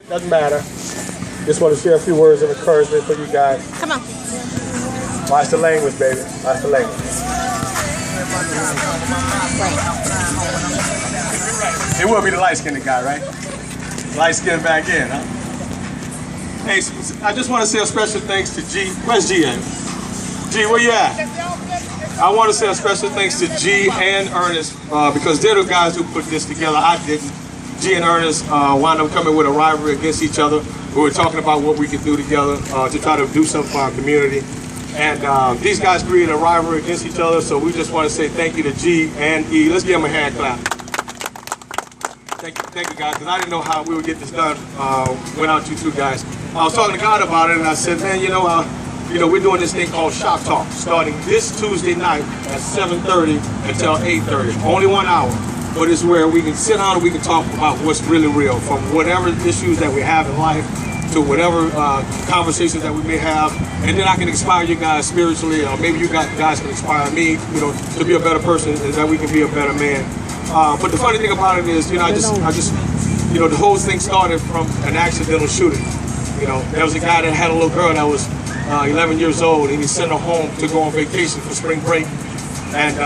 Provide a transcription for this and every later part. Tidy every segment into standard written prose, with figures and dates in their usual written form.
Doesn't matter. Just want to share a few words of encouragement for you guys. Come on. Watch the language, baby. Watch the language. It will be the light-skinned guy, right? Light-skinned back in, huh? Hey, I just want to say a special thanks to G. Where's G at? G, where you at? I want to say a special thanks to G and Ernest because they're the guys who put this together. I didn't. G and Ernest wound up coming with a rivalry against each other. We were talking about what we could do together to try to do something for our community. And these guys created a rivalry against each other, so we just want to say thank you to G and E. Let's give them a hand clap. Thank you guys, because I didn't know how we would get this done without you two guys. I was talking to God about it, and I said, man, we're doing this thing called Shop Talk, starting this Tuesday night at 7:30 until 8:30. Only 1 hour. But it's where we can sit down and we can talk about what's really real, from whatever issues that we have in life to whatever conversations that we may have, and then I can inspire you guys spiritually, or maybe you guys can inspire me, to be a better person, and that we can be a better man. But the funny thing about it is, the whole thing started from an accidental shooting. There was a guy that had a little girl that was 11 years old, and he sent her home to go on vacation for spring break, and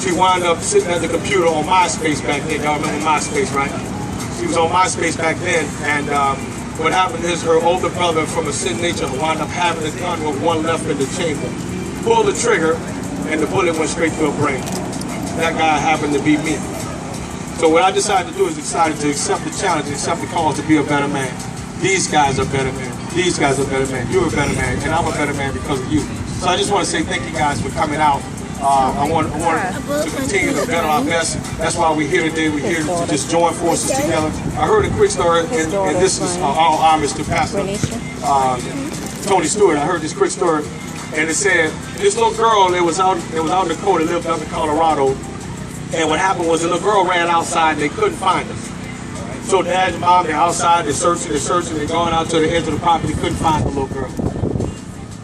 she wound up sitting at the computer on MySpace back then. Y'all remember MySpace, right? She was on MySpace back then, and what happened is her older brother from a sin nature wound up having a gun with one left in the chamber. Pulled the trigger, and the bullet went straight to her brain. That guy happened to be me. So what I decided to do is decided to accept the challenge, accept the call to be a better man. These guys are better men. These guys are better men. You're a better man, and I'm a better man because of you. So I just want to say thank you guys for coming out. I want to continue to better our best. That's why we're here today. We're here to just join forces together. I heard a quick story, and this is all homage to Pastor Tony Stewart. I heard this quick story, and it said this little girl that was out in Dakota, lived up in Colorado, and what happened was the little girl ran outside and they couldn't find her. So dad and mom, they're outside, they're searching, they're going out to the edge of the property, couldn't find the little girl.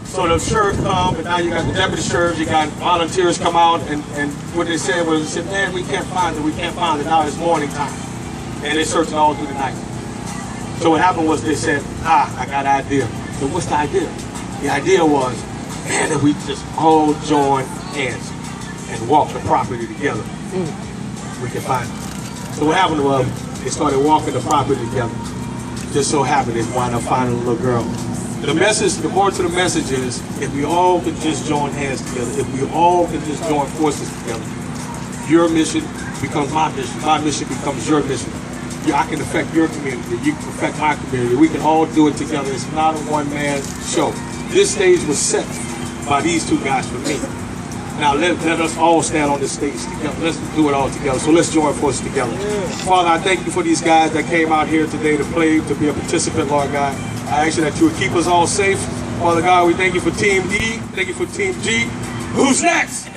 So the sheriff come, and now you got the deputy sheriff, you got volunteers come out, and what they said was, they said, man, we can't find it, now it's morning time. And they searched all through the night. So what happened was they said, I got an idea. So what's the idea? The idea was, man, that we just all join hands and walk the property together. We can find it. So what happened was, they started walking the property together. Just so happened they wound up finding a little girl. The more to the message is, if we all could just join hands together, if we all could just join forces together, your mission becomes my mission becomes your mission. I can affect your community, you can affect my community, we can all do it together. It's not a one-man show. This stage was set by these two guys for me. Now let us all stand on this stage together. Let's do it all together. So let's join forces together. Father, I thank you for these guys that came out here today to play, to be a participant, Lord God. I ask you that you would keep us all safe. Father God, we thank you for Team E. Thank you for Team G. Who's next?